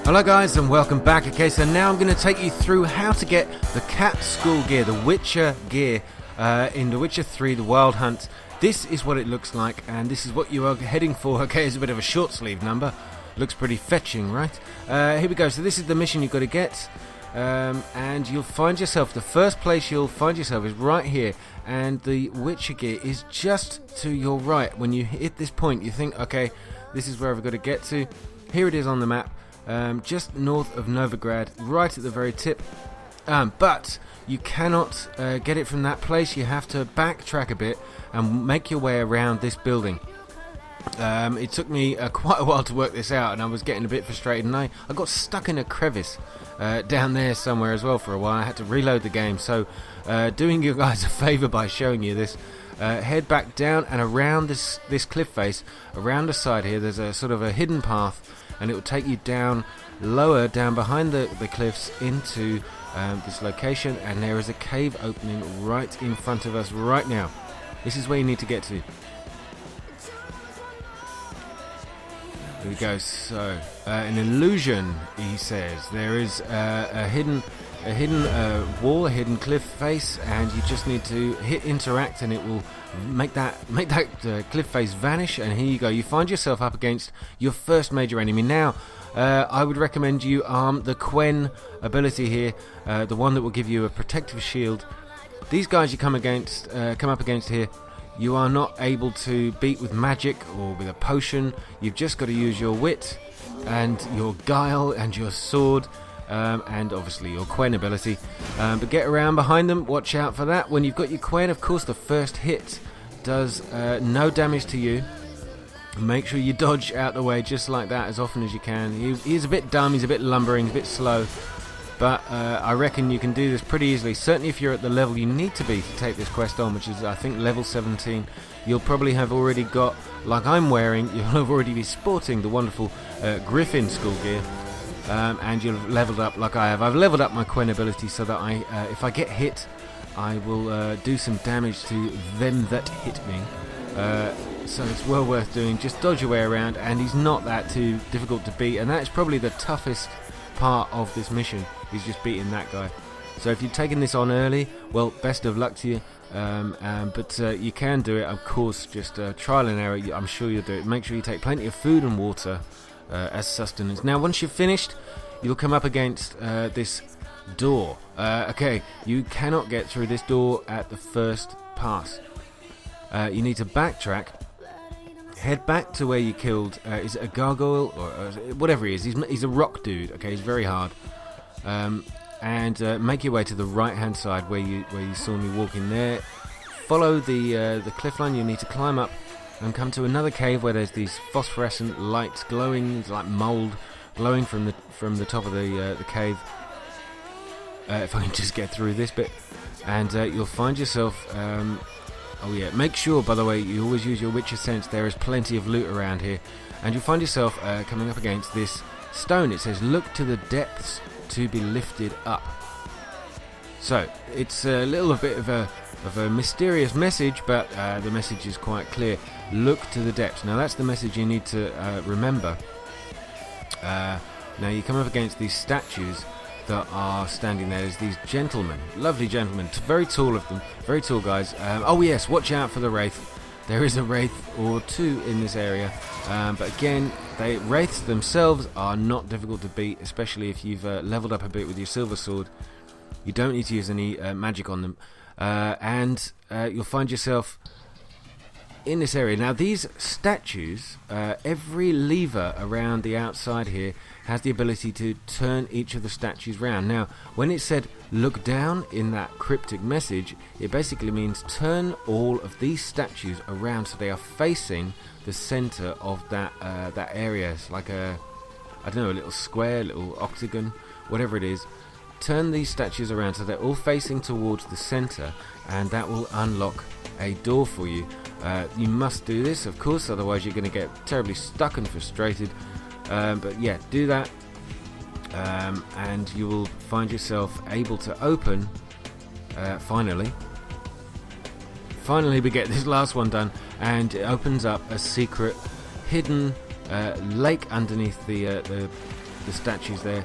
Hello guys and welcome back. Okay, so now I'm going to take you through how to get the cat school gear, the Witcher gear in The Witcher 3, The Wild Hunt. This is what it looks like and this is what you are heading for. Okay, it's a bit of a short sleeve number. Looks pretty fetching, right? Here we go. So this is the mission you've got to get. And you'll find yourself, the first place you'll find yourself is right here, and the Witcher gear is just to your right. When you hit this point you think, okay, this is where I've got to get to. Here it is on the map, just north of Novigrad, right at the very tip. But you cannot get it from that place. You have to backtrack a bit and make your way around this building. It took me quite a while to work this out, and I was getting a bit frustrated, and I got stuck in a crevice down there somewhere as well for a while. I had to reload the game, so doing you guys a favour by showing you this, head back down and around this cliff face, around the side here. There's a sort of a hidden path, and it will take you down lower, down behind the cliffs into this location, and there is a cave opening right in front of us right now. This is where you need to get to. Here we go. So, an illusion, he says. There is a hidden wall, a hidden cliff face, and you just need to hit interact, and it will make that cliff face vanish. And here you go. You find yourself up against your first major enemy. Now, I would recommend you arm the Quen ability here, the one that will give you a protective shield. These guys you come up against here, you are not able to beat with magic or with a potion. You've just got to use your wit and your guile and your sword, and obviously your Quen ability. But get around behind them, watch out for that. When you've got your Quen, of course, the first hit does no damage to you. Make sure you dodge out the way just like that as often as you can. He's a bit dumb, he's a bit lumbering, he's a bit slow. But I reckon you can do this pretty easily. Certainly if you're at the level you need to be to take this quest on, which is I think level 17. You'll probably have already got, like I'm wearing, you'll have already be sporting the wonderful Griffin school gear. And you'll have leveled up like I have. I've leveled up my Quen ability so that if I get hit, I will do some damage to them that hit me. So it's well worth doing. Just dodge your way around, and he's not that too difficult to beat. And that's probably the toughest part of this mission, is just beating that guy. So if you've taken this on early, well, best of luck to you. But you can do it, of course. Just trial and error. I'm sure you'll do it. Make sure you take plenty of food and water as sustenance. Now once you've finished, you'll come up against this door. Okay, you cannot get through this door at the first pass. You need to backtrack, head back to where you killed, is it a gargoyle or whatever he is. He's a rock dude. Okay, he's very hard. And make your way to the right hand side where you saw me walking there. Follow the cliff line. You need to climb up and come to another cave where there's these phosphorescent lights glowing. It's like mold glowing from the top of the cave. If I can just get through this bit, and you'll find yourself. Oh yeah, make sure, by the way, you always use your Witcher sense. There is plenty of loot around here, and you'll find yourself coming up against this stone. It says, "Look to the depths to be lifted up." So it's a little bit of a mysterious message, but the message is quite clear. Look to the depths. Now that's the message you need to remember. Now you come up against these statues that are standing there. There's these gentlemen, lovely gentlemen, very tall of them, very tall guys. Oh yes, watch out for the wraith. There is a wraith or two in this area, but again, wraiths themselves are not difficult to beat, especially if you've leveled up a bit with your silver sword. You don't need to use any magic on them, and you'll find yourself in this area. Now these statues, every lever around the outside here has the ability to turn each of the statues round. Now when it said look down in that cryptic message, it basically means turn all of these statues around so they are facing the center of that area. It's like a little square, little octagon, whatever it is. Turn these statues around so they're all facing towards the center, and that will unlock a door for you. You must do this, of course, otherwise you're going to get terribly stuck and frustrated. But yeah, do that, and you will find yourself able to open, finally we get this last one done, and it opens up a secret hidden lake underneath the the statues there.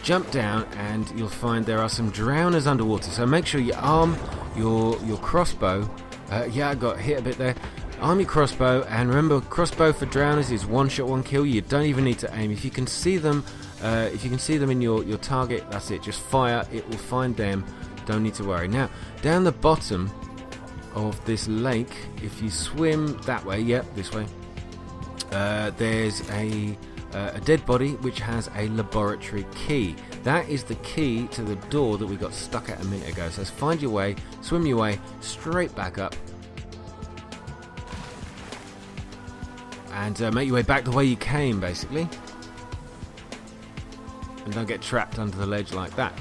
Jump down and you'll find there are some drowners underwater, so make sure you arm your crossbow. Yeah, I got hit a bit there. Arm your crossbow, and remember, crossbow for drowners is one shot, one kill. You don't even need to aim. If you can see them in your target, that's it. Just fire, it will find them. Don't need to worry. Now, down the bottom of this lake, if you swim that way, yep, this way, there's a dead body which has a laboratory key. That is the key to the door that we got stuck at a minute ago. So find your way, swim your way straight back up, and make your way back the way you came, basically. And don't get trapped under the ledge like that.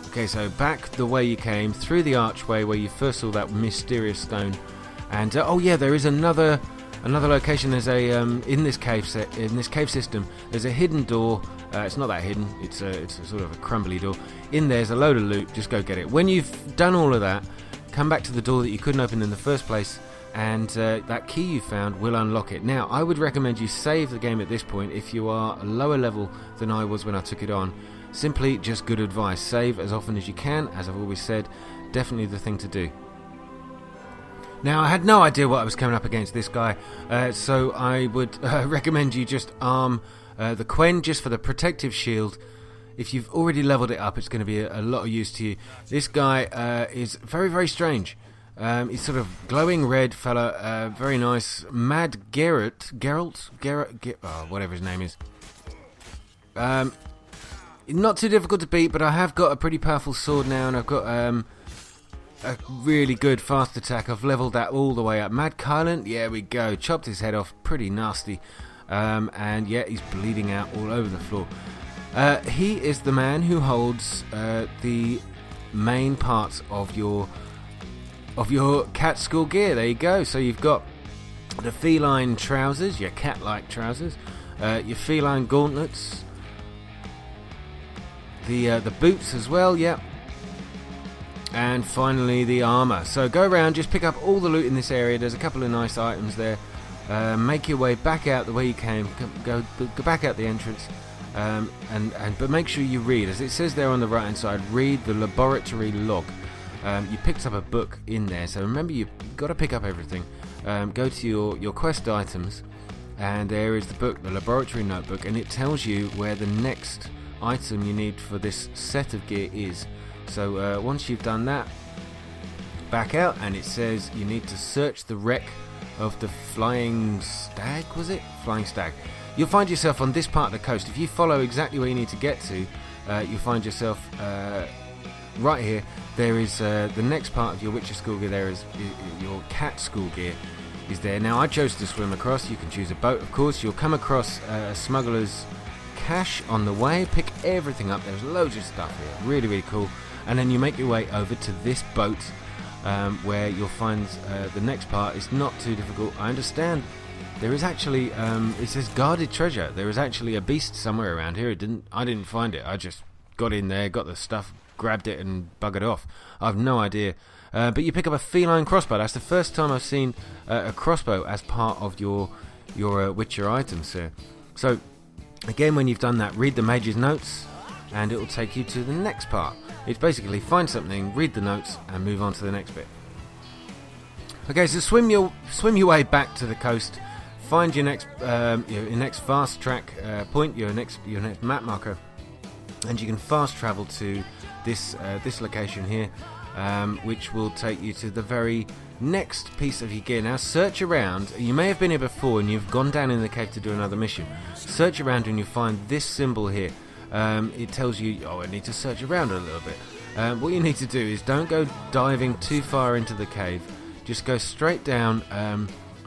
Okay, so back the way you came, through the archway where you first saw that mysterious stone. And oh yeah, there is another location. There's a in this cave system. There's a hidden door. It's not that hidden. It's a sort of a crumbly door. In there's a load of loot. Just go get it. When you've done all of that, come back to the door that you couldn't open in the first place, and that key you found will unlock it. Now, I would recommend you save the game at this point if you are a lower level than I was when I took it on. Simply just good advice. Save as often as you can, as I've always said. Definitely the thing to do. Now, I had no idea what I was coming up against, this guy, so I would recommend you just arm the Quen just for the protective shield. If you've already leveled it up, it's going to be a lot of use to you. This guy is very, very strange. He's sort of glowing red fella, very nice. Mad Geralt, whatever his name is. Not too difficult to beat, but I have got a pretty powerful sword now, and I've got a really good fast attack. I've leveled that all the way up. Mad Kylan, yeah, we go. Chopped his head off, pretty nasty. And yeah, he's bleeding out all over the floor. He is the man who holds the main parts of your cat school gear. There you go. So you've got the feline trousers, your cat-like trousers, your feline gauntlets, the boots as well, yeah, and finally the armor. So go around, just pick up all the loot in this area. There's a couple of nice items there. Make your way back out the way you came. Go back out the entrance. But make sure you read, as it says there on the right hand side, read the laboratory log. You picked up a book in there, so remember you've got to pick up everything. Go to your quest items, and there is the book, the laboratory notebook, and it tells you where the next item you need for this set of gear is. So once you've done that, back out, and it says you need to search the wreck of the flying stag. Was it? Flying stag. You'll find yourself on this part of the coast. If you follow exactly where you need to get to, you'll find yourself right here. There is the next part of your Witcher school gear. There is your cat school gear is there. Now, I chose to swim across. You can choose a boat, of course. You'll come across a smuggler's cache on the way. Pick everything up. There's loads of stuff here. Really, really cool. And then you make your way over to this boat, where you'll find the next part. It's not too difficult. I understand. There is actually, it says guarded treasure. There is actually a beast somewhere around here. I didn't find it. I just got in there, got the stuff, grabbed it, and buggered off. I've no idea. But you pick up a feline crossbow. That's the first time I've seen a crossbow as part of your Witcher items here. So, again, when you've done that, read the mage's notes, and it will take you to the next part. It's basically find something, read the notes, and move on to the next bit. Okay, so swim your way back to the coast. Find your next fast track point, your next map marker, and you can fast travel to this location here, which will take you to the very next piece of your gear. Now, search around. You may have been here before and you've gone down in the cave to do another mission. Search around and you'll find this symbol here. It tells you, I need to search around a little bit. What you need to do is don't go diving too far into the cave. Just go straight down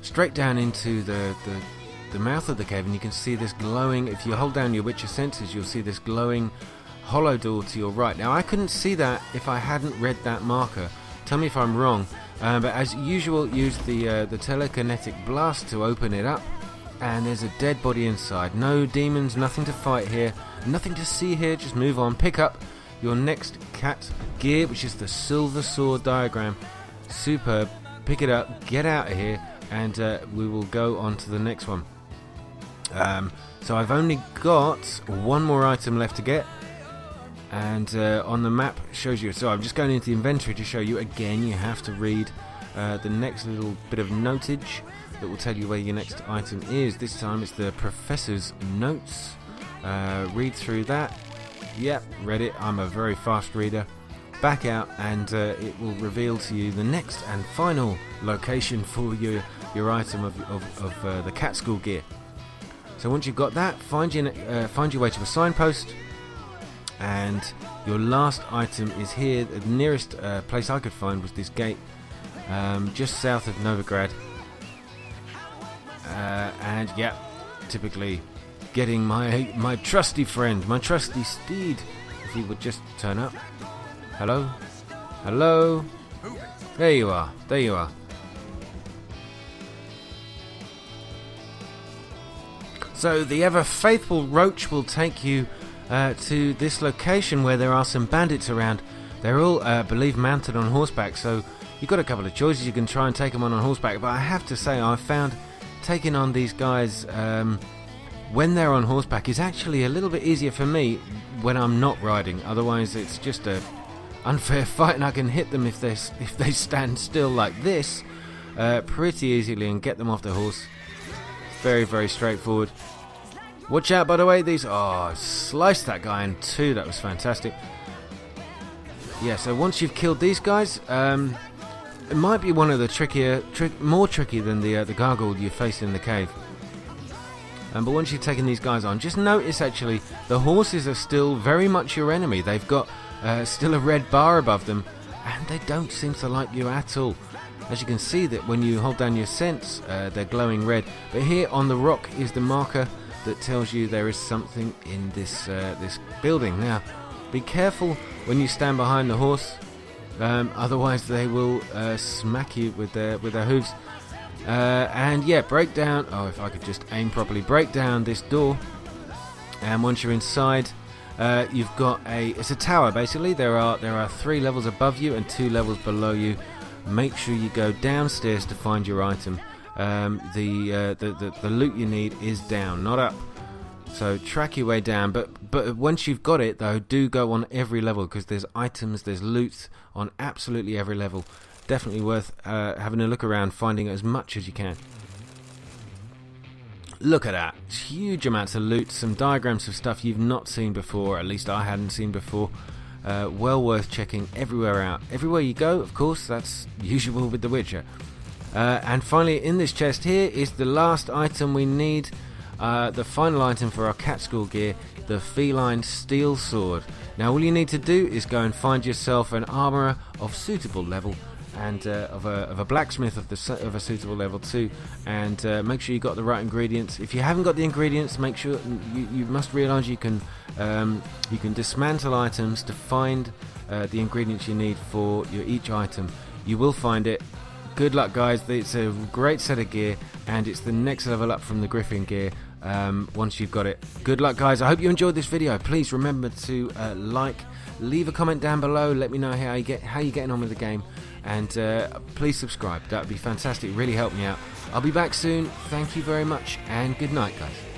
into the mouth of the cave, and you can see this glowing. If you hold down your Witcher senses, you'll see this glowing hollow door to your right. Now, I couldn't see that if I hadn't read that marker. Tell me if I'm wrong. But as usual, use the telekinetic blast to open it up, and there's a dead body inside. No demons, nothing to fight here, nothing to see here. Just move on. Pick up your next cat gear, which is the silver sword diagram. Superb. Pick it up, get out of here, and we will go on to the next one. So I've only got one more item left to get, and on the map shows you. So I'm just going into the inventory to show you again. You have to read the next little bit of notage that will tell you where your next item is. This time it's the professor's notes. Read through that. Yep, read it. I'm a very fast reader. Back out, and it will reveal to you the next and final location for your item of the cat school gear. So once you've got that, find your way to a signpost, and your last item is here. The nearest place I could find was this gate, just south of Novigrad. And yeah, typically getting my trusty friend, my trusty steed, if he would just turn up. Hello? Hello? There you are. There you are. So the ever faithful Roach will take you to this location where there are some bandits around. They're all, I believe, mounted on horseback, so you've got a couple of choices. You can try and take them on horseback, but I have to say I found taking on these guys when they're on horseback is actually a little bit easier for me when I'm not riding. Otherwise it's just a unfair fight, and I can hit them if they stand still like this pretty easily and get them off the horse. Very, very straightforward. Watch out, by the way, these... Oh, sliced that guy in two. That was fantastic. Yeah, so once you've killed these guys, it might be one of the more tricky than the gargoyle you face in the cave. But once you've taken these guys on, just notice actually the horses are still very much your enemy. They've got still a red bar above them, and they don't seem to like you at all. As you can see, that when you hold down your scents, they're glowing red. But here on the rock is the marker that tells you there is something in this building. Now, be careful when you stand behind the horse, otherwise they will smack you with their hooves. And yeah, break down. Oh, if I could just aim properly, break down this door. And once you're inside, you've got it's a tower basically. There are 3 levels above you and 2 levels below you. Make sure you go downstairs to find your item. The loot you need is down, not up. So track your way down. But once you've got it though, do go on every level, because there's items, there's loot on absolutely every level. Definitely worth having a look around, finding as much as you can. Look at that, huge amounts of loot, some diagrams of stuff you've not seen before, at least I hadn't seen before. Well worth checking everywhere out. Everywhere you go, of course, that's usual with The Witcher. And finally, in this chest here is the last item we need, the final item for our cat school gear, the feline steel sword. Now all you need to do is go and find yourself an armourer of suitable level, and of a blacksmith of a suitable level too, and make sure you got the right ingredients. If you haven't got the ingredients, make sure you must realise you can dismantle items to find the ingredients you need for each item. You will find it. Good luck, guys. It's a great set of gear, and it's the next level up from the Griffin Gear once you've got it. Good luck, guys. I hope you enjoyed this video. Please remember to leave a comment down below. Let me know how you're getting on with the game. And please subscribe. That would be fantastic. Really help me out. I'll be back soon. Thank you very much, and good night, guys.